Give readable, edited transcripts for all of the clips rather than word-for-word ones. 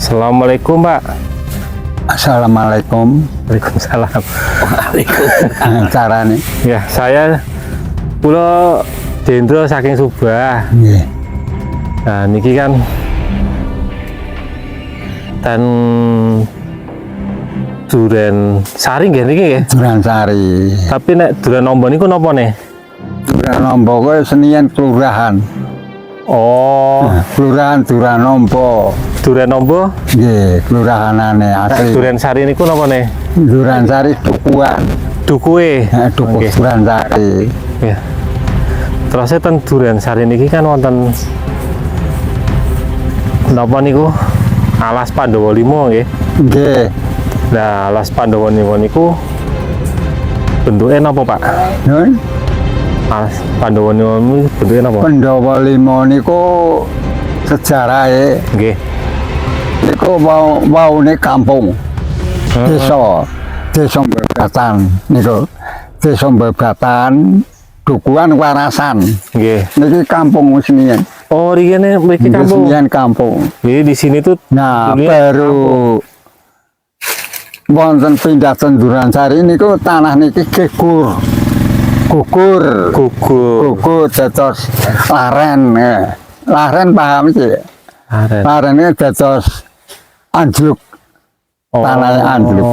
Assalamualaikum, Pak. Assalamualaikum. Waalaikumsalam. Carane. Ya, saya Pulau Dendro saking Subah. Nggih. Nah, niki kan dan duren sari nggih niki nggih. Duran Sari. Tapi nek duren nombo niku napa nih? Duran Nombo kuwi senian kelurahan. Oh, Kelurahan Duran Nombo. duren nombo. Nggih, kelurahanane asli. Duren sari niku napa nih? Duran Sari Dukuhan. Dukuhe. Dukuh Nggih. Duran Sari. Ya. Terus ten duren sari niki kan wonten napa niku? Alas Pandawa 5 nggih. Nggih. Nah, Alas Pandawa 5 niku bentuknya napa, Pak? Nun, Alas Pandawa 5 niku bentuknya napa? Pandawa 5 niku sejarahe Nggih. niku waune kampung. Desa Mbabatan niku. Desa Mbabatan Dukuhan Warasan. Nggih. Niki kampung senian. Oh, rikene mriki kampung. Senian kampung. Jadi di sini tuh Nah, dulunya baru wonten pindah Duran Sari niku tanah niki gugur gugur. dados laren. Laren paham iki? Aren. Laren iki dados anjluk, tanah anjluk.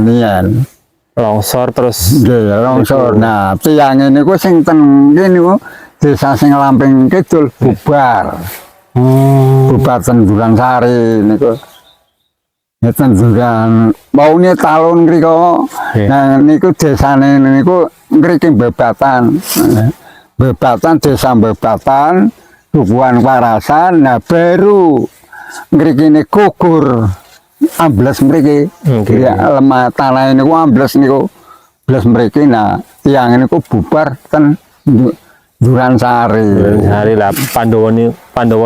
Nian. Longsor terus Nggih, longsor. Nah, tiyange niku sing ten kene niku desa sing Lamping Kidul bubar. Bubar Duran Sari niku. Ya Duran maune talun mriku. Nggih. Nah niku desane niku mriki Mbabatan. Mbabatan desa Mbabatan, Dukuhan Warasan. Nah baru mrikine gugur ambles mriki. Nggih. Ya lemah tanah niku ambles niku. Ambles mriki. Nah tiyang niku bubar ten Duran Sari. Duren sari lah Pandawa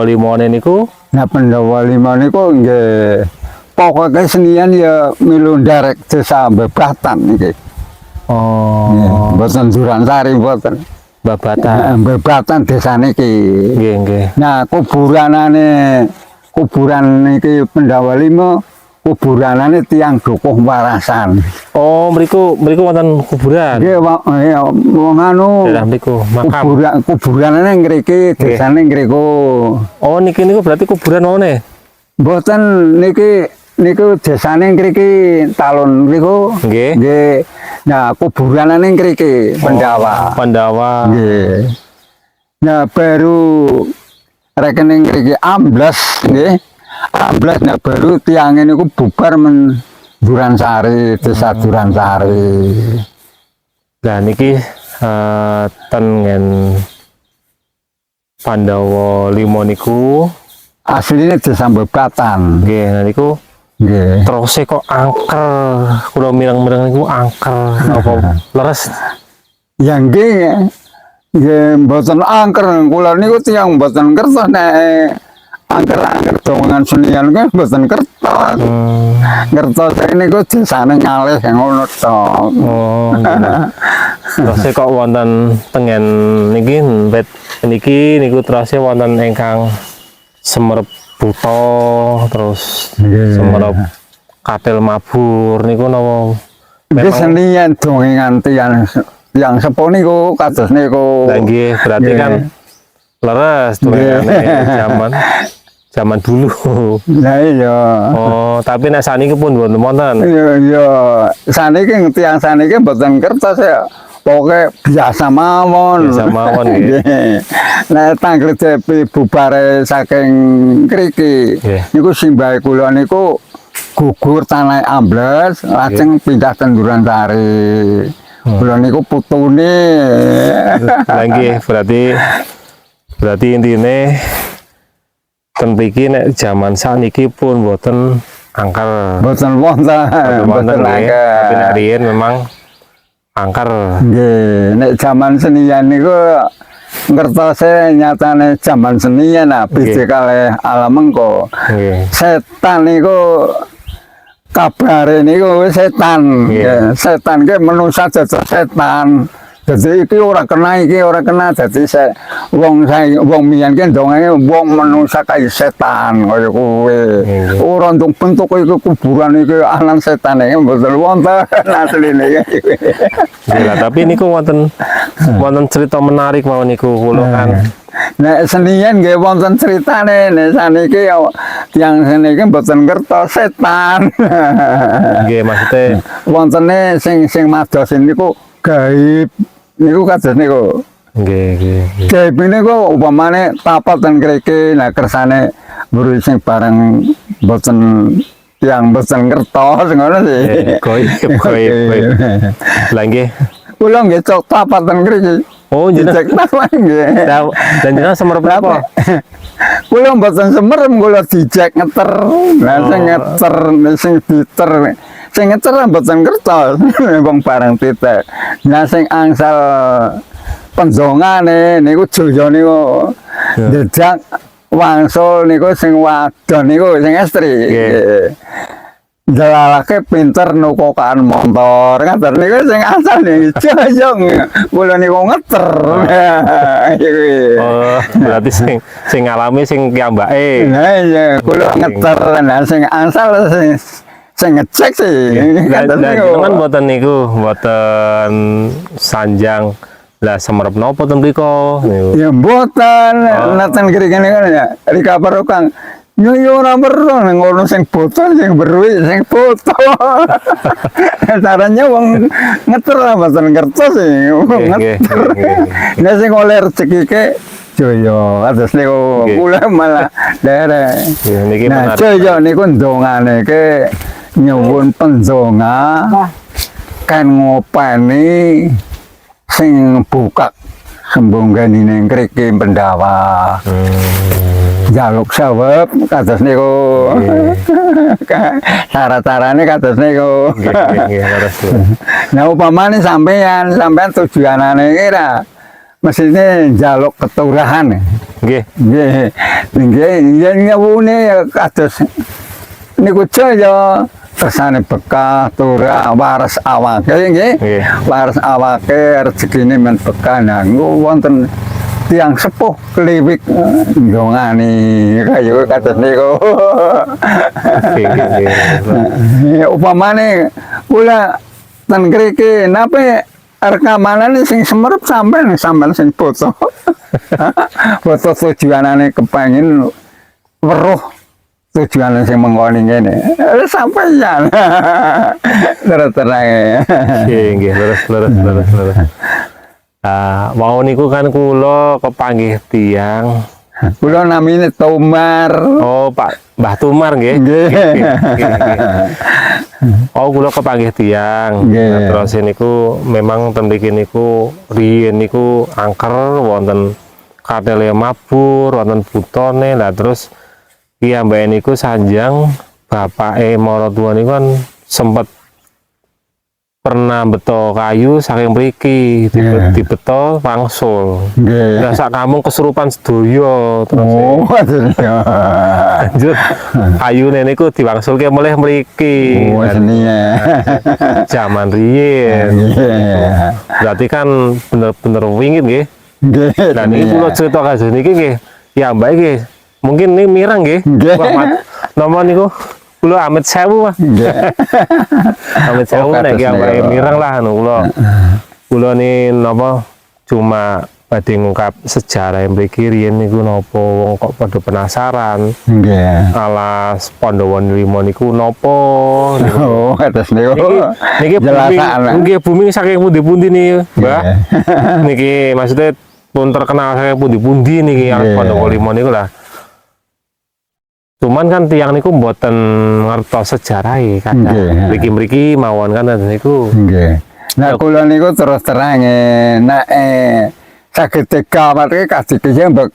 5 niku. Nah Pandawa 5 niku nggih pokoknya senian ya milu nderek desa Mbabatan niki. Oh, Mboten Duran Sari mboten. Babatan. Mbabatan desa niki. Nggih, nggih. Nah, kuburan niki Pandawa 5, kuburanane tiyang Dukuh Warasan. Oh, mriku wonten kuburan. Nggih wong anu Daerah mriku makam. kuburanane ngriki, desane ngriku. Oh, niki niku berarti kuburan maune. Mboten niku desane ngriki talun niku. Nggih. Nggih. Nah, kuburanane ngriki Pandawa. Pandawa. Nggih. Nah, baru rekening ngriki ambles nggih. Ambles nah baru tiange niku bubar men Duran Sari, desa Duran Sari. Nah, niki ten ngen Pandawa 5 niku Asline desa Mbabatan. nggih, nah niku Nggih. terus kok angker. Kula mireng-mireng niku angker apa leres. Ya nggih. Nggih mboten angker, kula niku tiyang mboten kersa nek angker-angker dongan senian kan mboten kersa. Ngertos niku desane ngalih ngono to. Oh, terus kok wonten tengen niki wit niki niku terus wonten ingkang Semerep Buto, terus Nggih. Semerep Katil Mabur niku napa Nggih senian dongengan tiyang sepuh niku kados niku. Lah nggih, berarti Nggih. kan leres dongengane zaman dulu. Lah iya. Oh, tapi nek saniki pun mboten wonten. Iya, saniki tiyang saniki mboten kertas ya. Pokoke biasa mawon. Biasa mawon nggih. Nek tanggal cepi bubare saking kriki. Nggih. Niku simbahe kula niku gugur tanah ambles, lajeng pindah ten Duran Sari. Kula niku putune. Lah nggih, berarti intine ten mriki nek jaman sakniki pun mboten angker. Mboten wonten. Wonten nggih, tapi nek riyen memang angker. Nggih, nek jaman senian niku ngertose nyatane jaman senian biji kalih alam mengko. Nggih. Setan niku kabare niku setan. Nggih. Nggih, setan ki manusa dados setan. Dadi iki ora kena dadi wong miyan ki ndongenge wong manusa kaya setan kaya kowe. Ora untuk bentuk iku kuburan iki anan setan iki mboten wonten asline. Lah tapi niku wonten cerita menarik mawon niku kula kan. Nek senian nggih wonten critane nek saniki tiyang seniki mboten ngertos setan. Nggih maksudnya Wontene sing mados niku gaib. Niku kados niku. nggih. Gaib niku upamane tapat ten kriki nah kersane mburi sing bareng mboten tiyang mboten ngertos ngono sih. Goib. Lah nggih. Kula nggih cok tapat ten kriki. Oh, jenengan Dicek napa nggih. dan jenengan semerep apa? Kula mboten semerem kula dijek ngeter. Lah sing ngeter sing diter sing ngeter mboten kertos wong bareng titik. Nah sing angsal penjongane niku Jaya niku jedak wangsul niku sing wadon niku sing estri. Jalalake pinter nukokan motor ngaten niku sing asal nih Jayong kula niku ngeter. Oh, berarti sing ngalami sing piyambake. Nah iya kula ngeter nah sing asal sing ngecek sih. Dan kan mboten niku, mboten sanjang. Lah semerep napa ten mriku niku. Ya mboten naten kene kan ya. Rika Kang yo ora perlu ngono sing botol sing beruwi sing foto. Caranya wong ngeter mboten ngertos sih. Ngeter. Nek sing oleh rezeki ke Jaya atus niku kula malah derek. Niki Nah, menarik. Jaya niku ndongane ke nyuwun pendonga kan ngopeni sing buka sembunggane ning kriki Pendawa. Jaluk sawep kados niku. Cara-carane kados niku. Nggih, leres. Nah upamane sampean tujuanane iki ra mesine njaluk keturahan. Nggih. Nggih, nyawune kados niku Jaya kersane bekah turah waras awake nggih. Waras awake rezekine men bekah nah wonten tiang sepuh kliwik ndongani kaya kados niku. Upamane kula ten kriki napa rekamanane sing semerep sampean sing foto. Foto tujuanane kepengin weruh tujuan sing mengkoni ngene. Sampeyan. Terus-terang. Nggih, leres. Mau niku kan kula kepanggih tiyang. Kula namine Tumar. Oh, Pak Mbah Tumar nggih. Oh, kula kepanggih tiyang. Nah, terus niku memang ten mriki niku riyen niku angker wonten katele mabur, wonten butone. Lah terus piyambake niku sanjang bapake maratuwa niku kan sempet pernah beto kayu saking mriki dibeto wangsul. Lah sak kampung kesurupan sedoyo terus. Lanjut ayune niku diwangsulke mulih mriki. Zaman riyen. Berarti kan bener-bener wingit nggih. Dan iki kula cerita kados niki nggih. Ya mbak iki mungkin ini mirang nggih. Nomor niku kula amit sewu mah. Amit sewu nek ambake mirang lah anu kula ni napa cuma badhe ngungkap sejarah mriki riyen niku napa wong kok padha penasaran. Nggih. Alas Pandhawa Lima niku napa niku. Oh, atas niku. Niki nggih booming saking pundi-pundi nih, Mbah. Niki maksudnya pun terkenal saking pundi-pundi niki Pandhawa Lima niku lah. Cuman kan tiang niku mboten ngertos sejarah kan. Mriki-mriki mawon kan niku. Nggih. Nah kula niku terus terang nek saged digawatke kadikih mbek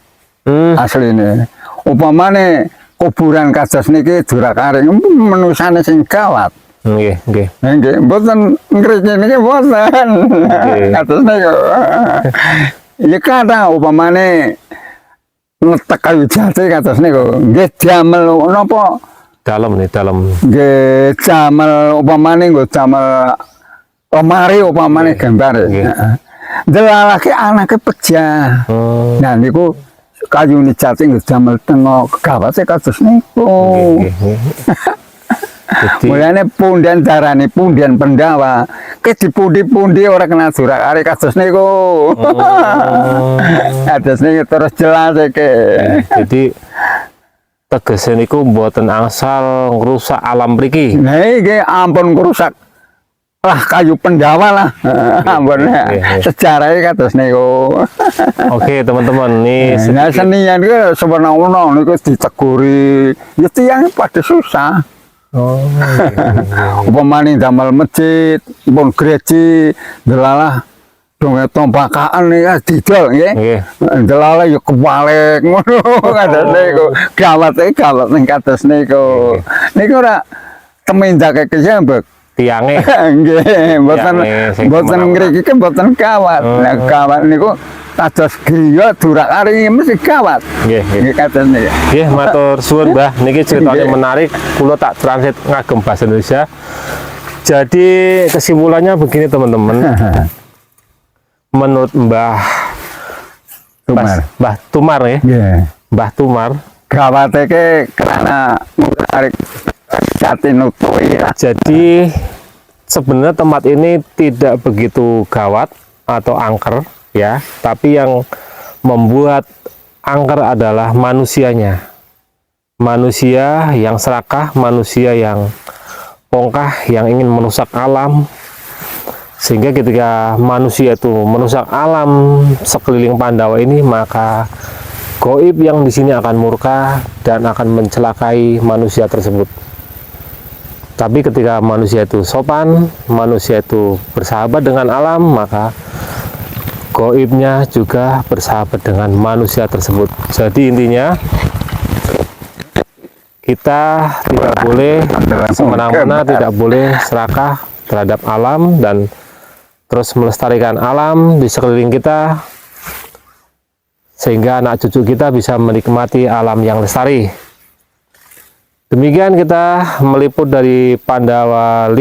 asline. Upamane kuburan kados niki durakaring menusane sing gawat. Nggih. Nggih, mboten ngriki niki mboten. Kados niku. Ya kada upamane ngetek kayu jati kados niku nggih damel napa dalem. Nggih damel upamane nggo damel lemari upamane gambar. Delalake anake pejah. Nah niku kayu jati damel tengok gawate kados niku. Jadi Mulane punden darane punden Pendawa. Ke dipundi-pundi ora kena durakare kados niku. Kados niku terus jelas iki. jadi tegese niku mboten angsal ngrusak alam mriki. Nah iki ampun ngrusak lah kayu Pendawa lah. Ampun sejarahnya kados niku. Oke teman-teman, nih Nah senian itu sebenarnya niku diteguri. Ya tiyang pada susah. oh, Upamane damel masjid, pun gereja, delalah donge tompakaan nih didol nggih. nggih. Delalah ya kebalik ngono kados niku. Gawat ning kados niku. Niku ora temendake kesambek. Tiange Nggih, mboten sing mboten kemana-mana. ngriki ki mboten kawat. Nah, kawat niku kados griya durakare mesti kawat. nggih, nggih. Nggih kados niku. Nggih, matur suwun Mbah. Niki ceritanya Nggih. menarik. Kula tak translate ngagem bahasa Indonesia. Jadi kesimpulannya begini teman-teman. Menurut Mbah Tumar. Mbah Tumar ya, Nggih. Mbah Tumar. Gawate ki karena tarik jati nutui lah. Jadi sebenarnya tempat ini tidak begitu gawat atau angker ya, tapi yang membuat angker adalah manusianya. Manusia yang serakah, manusia yang pongkah, yang ingin merusak alam. Sehingga ketika manusia itu merusak alam sekeliling Pandawa ini, maka goib yang di sini akan murka dan akan mencelakai manusia tersebut. Tapi ketika manusia itu sopan, manusia itu bersahabat dengan alam, maka goibnya juga bersahabat dengan manusia tersebut. Jadi intinya kita tidak boleh semena-mena, tidak boleh serakah terhadap alam dan terus melestarikan alam di sekeliling kita sehingga anak cucu kita bisa menikmati alam yang lestari. Demikian kita meliput dari Pandawa 5,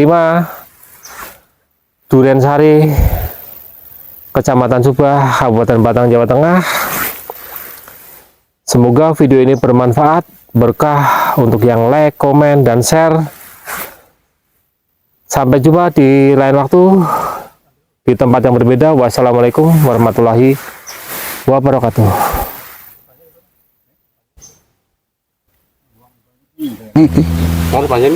Durensari, Kecamatan Subah, Kabupaten Batang, Jawa Tengah. Semoga video ini bermanfaat, berkah untuk yang like, komen, dan share. Sampai jumpa di lain waktu, di tempat yang berbeda. Wassalamualaikum warahmatullahi wabarakatuh. Iki. Mau panjang?